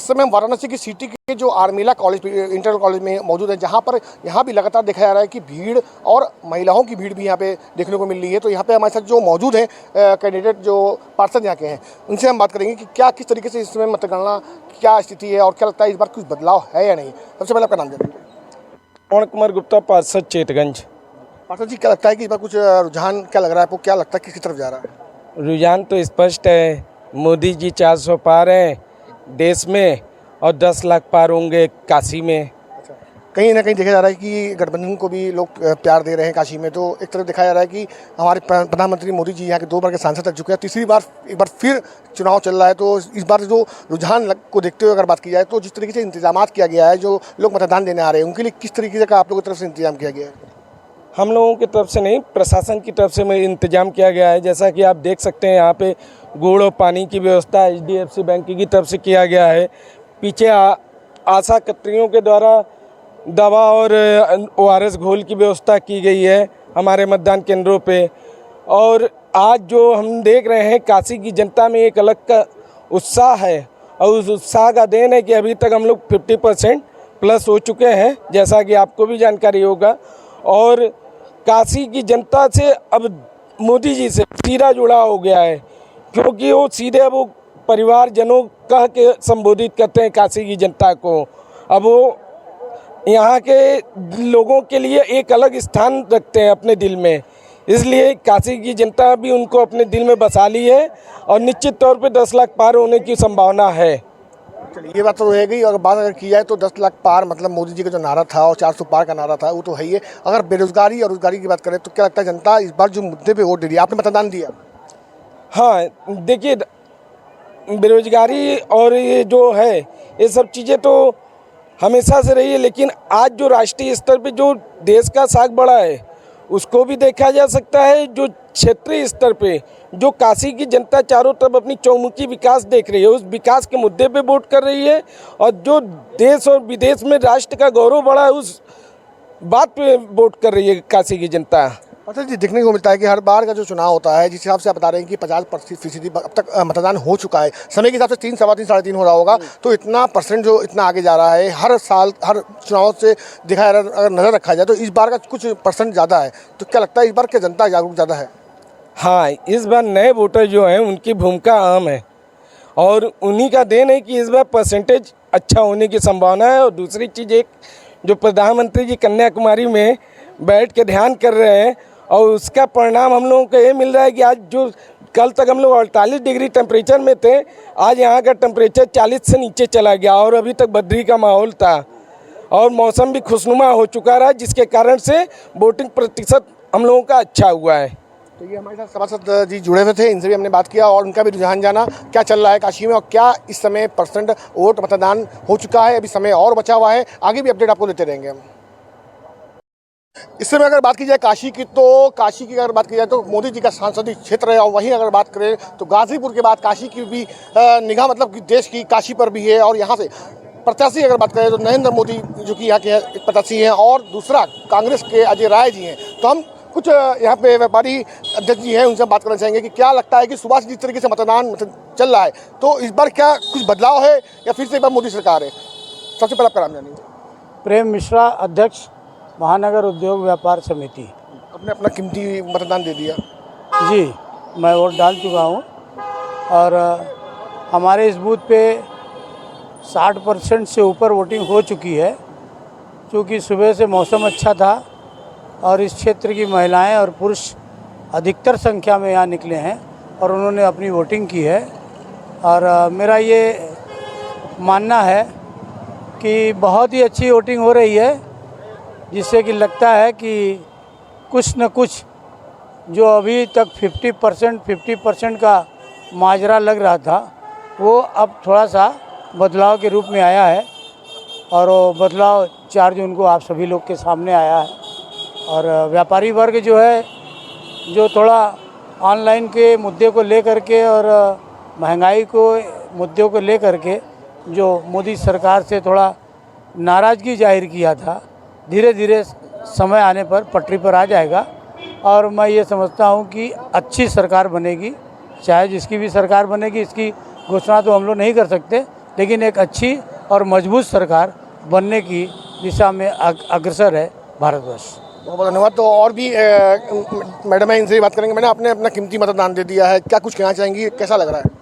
समय हम वाराणसी की सिटी के जो आर्मिला कॉलेज इंटर कॉलेज में मौजूद है, जहाँ पर यहाँ भी लगातार देखा जा रहा है कि भीड़ और महिलाओं की भीड़ भी यहाँ पे देखने को मिल रही है। तो यहाँ पे हमारे साथ जो मौजूद हैं कैंडिडेट जो पार्षद यहाँ के हैं, उनसे हम बात करेंगे कि क्या किस तरीके से इस समय मतगणना क्या स्थिति है और क्या लगता है इस बार कुछ बदलाव है या नहीं। सबसे पहले आपका नाम जानिए। पवन कुमार गुप्ता, पार्षद चेतगंज। पार्षद जी, क्या लगता है कि इस बार कुछ रुझान क्या लग रहा है आपको, क्या लगता है किसकी तरफ जा रहा है? रुझान तो स्पष्ट है, मोदी जी 400 पार हैं देश में और 10 लाख पार होंगे काशी में। अच्छा, कहीं ना कहीं देखा जा रहा है कि गठबंधन को भी लोग प्यार दे रहे हैं काशी में। तो एक तरफ देखा जा रहा है कि हमारे प्रधानमंत्री मोदी जी यहाँ के 2 बार के सांसद रह चुके हैं, तीसरी बार एक बार फिर चुनाव चल रहा है। तो इस बार जो रुझान को देखते हुए अगर बात की जाए तो जिस तरीके से इंतजाम किया गया है, जो लोग मतदान देने आ रहे हैं उनके लिए किस तरीके का आप लोगों की तरफ से इंतजाम किया गया है? हम लोगों की तरफ से नहीं, प्रशासन की तरफ से में इंतजाम किया गया है। जैसा कि आप देख सकते हैं यहाँ पे गुड़ और पानी की व्यवस्था HDFC बैंक की तरफ से किया गया है। पीछे आशा कतरियों के द्वारा दवा और ORS घोल की व्यवस्था की गई है हमारे मतदान केंद्रों पे। और आज जो हम देख रहे हैं काशी की जनता में एक अलग का उत्साह है और उस उत्साह का देन है कि अभी तक हम लोग 50% प्लस हो चुके हैं, जैसा कि आपको भी जानकारी होगा। और काशी की जनता से अब मोदी जी से सीधा जुड़ा हो गया है, क्योंकि वो सीधे वो परिवारजनों कह के संबोधित करते हैं काशी की जनता को। अब वो यहाँ के लोगों के लिए एक अलग स्थान रखते हैं अपने दिल में, इसलिए काशी की जनता भी उनको अपने दिल में बसा ली है और निश्चित तौर पे 10 लाख पार होने की संभावना है। चलिए, ये बात तो रहेगी। और बात अगर की जाए तो 10 लाख पार मतलब मोदी जी का जो नारा था और 400 पार का नारा था वो तो है ही है। अगर बेरोजगारी और रोजगारी की बात करें तो क्या लगता है जनता इस बार जो मुद्दे पे वोट दे रही है? आपने मतदान दिया? हाँ, देखिए, बेरोजगारी और ये जो है ये सब चीज़ें तो हमेशा से रही है, लेकिन आज जो राष्ट्रीय स्तर पे जो देश का साख बढ़ा है उसको भी देखा जा सकता है। जो क्षेत्रीय स्तर पे जो काशी की जनता चारों तरफ अपनी चौमुखी विकास देख रही है, उस विकास के मुद्दे पे वोट कर रही है। और जो देश और विदेश में राष्ट्र का गौरव बढ़ा है उस बात पे वोट कर रही है काशी की जनता। अच्छा जी, देखने को मिलता है कि हर बार का जो चुनाव होता है, जिस हिसाब से आप बता रहे हैं कि 50% अब तक मतदान हो चुका है, समय के हिसाब से 3, सवा 3, साढ़े 3 हो रहा होगा, तो इतना परसेंट जो इतना आगे जा रहा है हर साल हर चुनाव से देखा जा रहा है। अगर नज़र रखा जाए तो इस बार का कुछ परसेंट ज़्यादा है, तो क्या लगता है इस बार की जनता जागरूक ज़्यादा है? हाँ, इस बार नए वोटर जो हैं उनकी भूमिका अहम है और उन्हीं का देन है कि इस बार परसेंटेज अच्छा होने की संभावना है। और दूसरी चीज़, एक जो प्रधानमंत्री जी कन्याकुमारी में बैठ के ध्यान कर रहे हैं और उसका परिणाम हम लोगों को ये मिल रहा है कि आज जो कल तक हम लोग 48 डिग्री टेम्परेचर में थे, आज यहाँ का टेम्परेचर 40 से नीचे चला गया और अभी तक बदरी का माहौल था और मौसम भी खुशनुमा हो चुका रहा, जिसके कारण से वोटिंग प्रतिशत हम लोगों का अच्छा हुआ है। तो ये हमारे साथ सभासद जी जुड़े हुए थे, इनसे भी हमने बात किया और उनका भी रुझान जाना क्या चल रहा है काशी में और क्या इस समय परसेंट वोट मतदान हो चुका है। अभी समय और बचा हुआ है, आगे भी अपडेट आपको देते रहेंगे हम। इस समय अगर बात की जाए काशी की, तो काशी की अगर बात की जाए तो मोदी जी का संसदीय क्षेत्र है और वहीं अगर बात करें तो गाजीपुर के बाद काशी की भी निगाह मतलब कि देश की काशी पर भी है। और यहाँ से प्रत्याशी अगर बात करें तो नरेंद्र मोदी जो कि यहाँ के एक प्रत्याशी हैं और दूसरा कांग्रेस के अजय राय जी हैं। तो हम कुछ यहाँ पे व्यापारी अध्यक्ष जी हैं, उनसे बात करना चाहेंगे कि क्या लगता है कि सुबह से जिस तरीके से मतदान चल रहा है तो इस बार क्या कुछ बदलाव है या फिर से एक बार मोदी सरकार है? सबसे पहले आपका नाम जानिए। प्रेम मिश्रा, अध्यक्ष महानगर उद्योग व्यापार समिति। आपने अपना कीमती मतदान दे दिया? जी, मैं वोट डाल चुका हूँ और हमारे इस बूथ पे 60% से ऊपर वोटिंग हो चुकी है। क्योंकि सुबह से मौसम अच्छा था और इस क्षेत्र की महिलाएं और पुरुष अधिकतर संख्या में यहाँ निकले हैं और उन्होंने अपनी वोटिंग की है। और मेरा ये मानना है कि बहुत ही अच्छी वोटिंग हो रही है, जिससे कि लगता है कि कुछ न कुछ जो अभी तक 50% का माजरा लग रहा था वो अब थोड़ा सा बदलाव के रूप में आया है। और वो बदलाव 4 जून को आप सभी लोग के सामने आया है। और व्यापारी वर्ग जो है, जो थोड़ा ऑनलाइन के मुद्दे को लेकर के और महंगाई को मुद्दों को लेकर के जो मोदी सरकार से थोड़ा नाराज़गी जाहिर किया था, धीरे धीरे समय आने पर पटरी पर आ जाएगा। और मैं ये समझता हूँ कि अच्छी सरकार बनेगी, चाहे जिसकी भी सरकार बनेगी। इसकी घोषणा तो हम लोग नहीं कर सकते, लेकिन एक अच्छी और मजबूत सरकार बनने की दिशा में अग्रसर है भारतवर्ष। बहुत बहुत धन्यवाद। तो और भी मैडम है, इनसे भी बात करेंगे। मैंने आपने अपना कीमती मतदान दे दिया है, क्या कुछ कहना चाहेंगी, कैसा लग रहा है?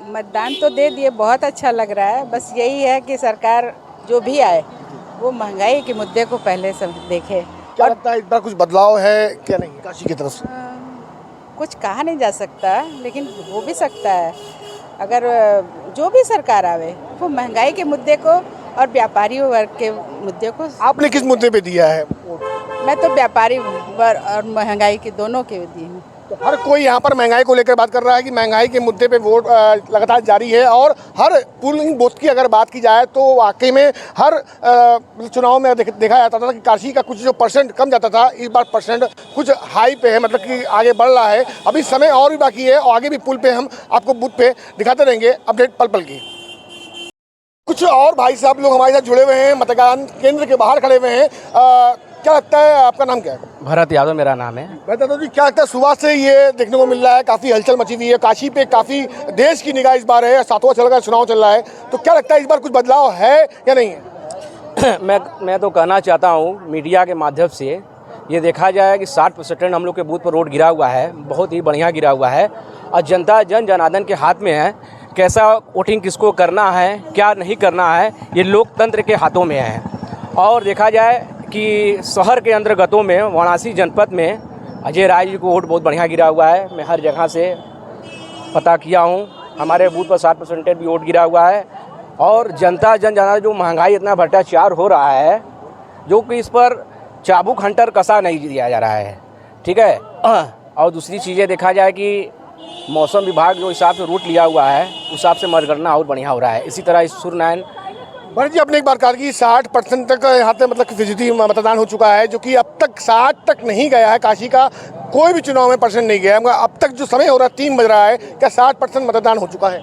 मतदान तो दे दिए, बहुत अच्छा लग रहा है। बस यही है कि सरकार जो भी आए वो महंगाई के मुद्दे को पहले सब देखे। क्या लगता है इस बार कुछ बदलाव है क्या नहीं काशी की तरफ से? कुछ कहा नहीं जा सकता, लेकिन हो भी सकता है। अगर जो भी सरकार आवे वो महंगाई के मुद्दे को और व्यापारी वर्ग के मुद्दे को। आपने किस मुद्दे पे दिया है? मैं तो व्यापारी वर्ग और महंगाई के दोनों के दी हूँ। तो हर कोई यहाँ पर महंगाई को लेकर बात कर रहा है कि महंगाई के मुद्दे पे वोट लगातार जारी है। और हर पोलिंग बूथ की अगर बात की जाए तो वाकई में हर चुनाव में देखा जाता था कि काशी का कुछ जो परसेंट कम जाता था, इस बार परसेंट कुछ हाई पे है, मतलब कि आगे बढ़ रहा है। अभी समय और भी बाकी है और आगे भी पुल पे हम आपको बूथ पे दिखाते रहेंगे अपडेट पल पल की। कुछ और भाई साहब लोग हमारे साथ जुड़े हुए हैं, मतदान केंद्र के बाहर खड़े हुए हैं। क्या लगता है, आपका नाम क्या है? भरत यादव मेरा नाम है। बता दो जी, क्या लगता है सुबह से ये देखने को मिल रहा है, काफ़ी हलचल मची हुई है काशी पे, काफ़ी देश की निगाह इस बार है, 7वां चल का चुनाव चल रहा है, तो क्या लगता है इस बार कुछ बदलाव है या नहीं है? मैं तो कहना चाहता हूँ मीडिया के माध्यम से ये देखा जाए कि 60% हम लोग के बूथ पर रोड गिरा हुआ है, बहुत ही बढ़िया गिरा हुआ है। और जनता जनार्दन के हाथ में है, कैसा वोटिंग किसको करना है क्या नहीं करना है, ये लोकतंत्र के हाथों में है। और देखा जाए कि शहर के अंतर्गतों में वाराणसी जनपद में अजय राय जी को वोट बहुत बढ़िया गिरा हुआ है। मैं हर जगह से पता किया हूँ, हमारे बूथ पर 60% भी वोट गिरा हुआ है। और जनता जनार्दन जो महंगाई इतना भ्रष्टाचार हो रहा है, जो कि इस पर चाबुक हंटर कसा नहीं दिया जा रहा है, ठीक है। और दूसरी चीज़ें देखा जाए कि मौसम विभाग जो हिसाब से रूट लिया हुआ है उस हिसाब से मतगणना और बढ़िया हो रहा है। इसी तरह सूर्यनारायण भरत जी, आपने एक बार कहा कि 60% तक यहाँ पे मतलब कि फीसदी मतदान हो चुका है, जो कि अब तक 60 तक नहीं गया है। काशी का कोई भी चुनाव में परसेंट नहीं गया है, मगर अब तक जो समय हो रहा है 3 बज रहा है, क्या 60% मतदान हो चुका है?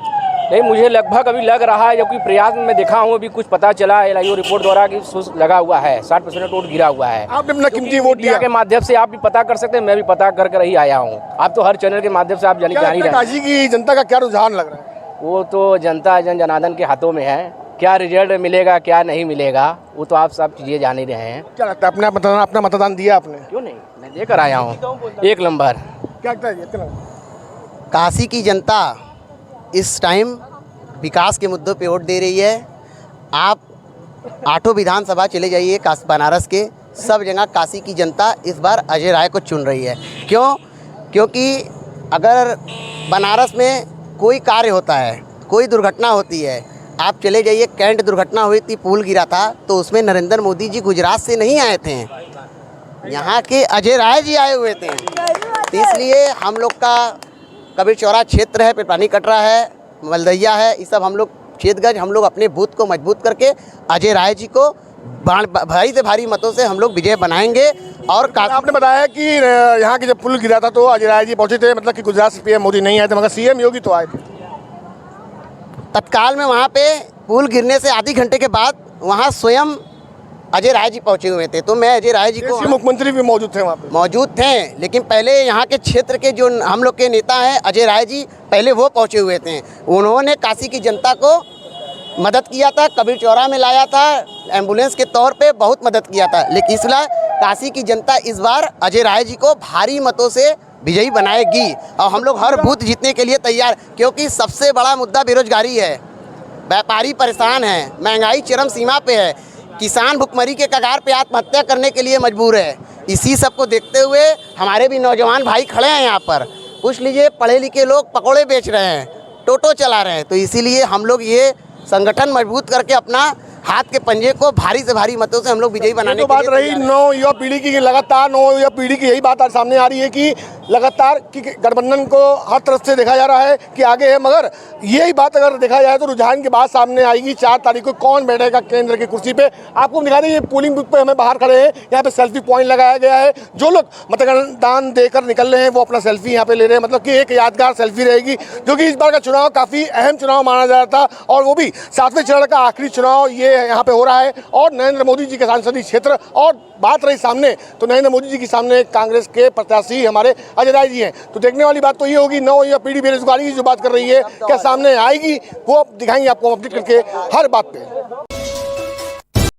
नहीं, मुझे लगभग अभी लग रहा है, जबकि प्रयास में मैं देखा हूँ, अभी कुछ पता चला है LIO रिपोर्ट द्वारा कि लगा हुआ है 60% वोट गिरा हुआ है। आपने अपना कीमती वोट दिया के माध्यम से आप भी पता कर सकते हैं, मैं भी पता कर ही आया हूँ। आप तो हर चैनल के माध्यम से आप जान ही रहे हैं। काशी की जनता का क्या रुझान लग रहा है? वो तो जनता जनार्दन के हाथों में है, क्या रिजल्ट मिलेगा क्या नहीं मिलेगा वो तो आप सब चीज़ें जान ही रहे हैं। क्या लगता है अपना मतदान दिया आपने? क्यों नहीं, मैं देकर आया हूँ 1 नंबर। क्या लगता है? काशी की जनता इस टाइम विकास के मुद्दों पे वोट दे रही है। आप 8 विधानसभा चले जाइए बनारस के, सब जगह काशी की जनता इस बार अजय राय को चुन रही है। क्यों? क्योंकि अगर बनारस में कोई कार्य होता है, कोई दुर्घटना होती है, आप चले जाइए, कैंट दुर्घटना हुई थी, पुल गिरा था, तो उसमें नरेंद्र मोदी जी गुजरात से नहीं आए थे, यहाँ के अजय राय जी आए हुए थे। तो इसलिए हम लोग का कबीर चौरा क्षेत्र है, पिपरानी कटरा है, मलदैया है, ये सब हम लोग क्षेत्रगज हम लोग अपने बूथ को मजबूत करके अजय राय जी को भारी से भारी मतों से हम लोग विजय बनाएंगे। और आपने बताया कि यहाँ के जब पुल गिरा था तो अजय राय जी पहुँचे थे, मतलब कि गुजरात से PM मोदी नहीं आए थे, मगर CM योगी तो आए थे। तत्काल में वहाँ पे पुल गिरने से आधे घंटे के बाद वहाँ स्वयं अजय राय जी पहुँचे हुए थे। तो मैं अजय राय जी को, मुख्यमंत्री भी मौजूद थे वहाँ पे, मौजूद थे, लेकिन पहले यहाँ के क्षेत्र के जो हम लोग के नेता हैं अजय राय जी, पहले वो पहुँचे हुए थे। उन्होंने काशी की जनता को मदद किया था, कबीर चौरा में लाया था, एम्बुलेंस के तौर पे बहुत मदद किया था। लेकिन इसलिए काशी की जनता इस बार अजय राय जी को भारी मतों से विजयी बनाएगी और हम लोग हर बूथ जीतने के लिए तैयार, क्योंकि सबसे बड़ा मुद्दा बेरोजगारी है, व्यापारी परेशान है, महंगाई चरम सीमा पे है, किसान भुखमरी के कगार पे आत्महत्या करने के लिए मजबूर है। इसी सब को देखते हुए हमारे भी नौजवान भाई खड़े हैं यहाँ पर, पूछ लीजिए, पढ़े लिखे लोग पकौड़े बेच रहे हैं, टोटो चला रहे हैं। तो इसीलिए हम लोग ये संगठन मजबूत करके अपना हाथ के पंजे को भारी से भारी मतों से हम लोग विजयी बनाने तो बात रही नौ युवा पीढ़ी की, लगातार नौ युवा पीढ़ी की यही बात आज सामने आ रही है कि लगातार कि गठबंधन को हर तरफ से देखा जा रहा है कि आगे है, मगर यही बात अगर देखा जाए तो रुझान के बाद सामने आएगी 4 तारीख को कौन बैठेगा केंद्र की कुर्सी पे। आपको दिखा दें, ये पोलिंग बूथ पे हमें बाहर खड़े हैं, यहाँ पे सेल्फी पॉइंट लगाया गया है। जो लोग मतदान देकर निकल रहे हैं वो अपना सेल्फी यहाँ पे ले रहे हैं, मतलब कि एक यादगार सेल्फी रहेगी, जो कि इस बार का चुनाव काफ़ी अहम चुनाव माना जा रहा था और वो भी 7वें चरण का आखिरी चुनाव ये यहाँ पे हो रहा है। और नरेंद्र मोदी जी के संसदीय क्षेत्र, और बात रही सामने तो नरेंद्र मोदी जी के सामने कांग्रेस के प्रत्याशी हमारे अजय राय जी हैं। तो देखने वाली बात तो ये होगी, नौ पीढ़ी बेरोजगारी की जो बात कर रही है क्या सामने आएगी, वो अब दिखाएंगे आपको अपडेट करके हर बात पे।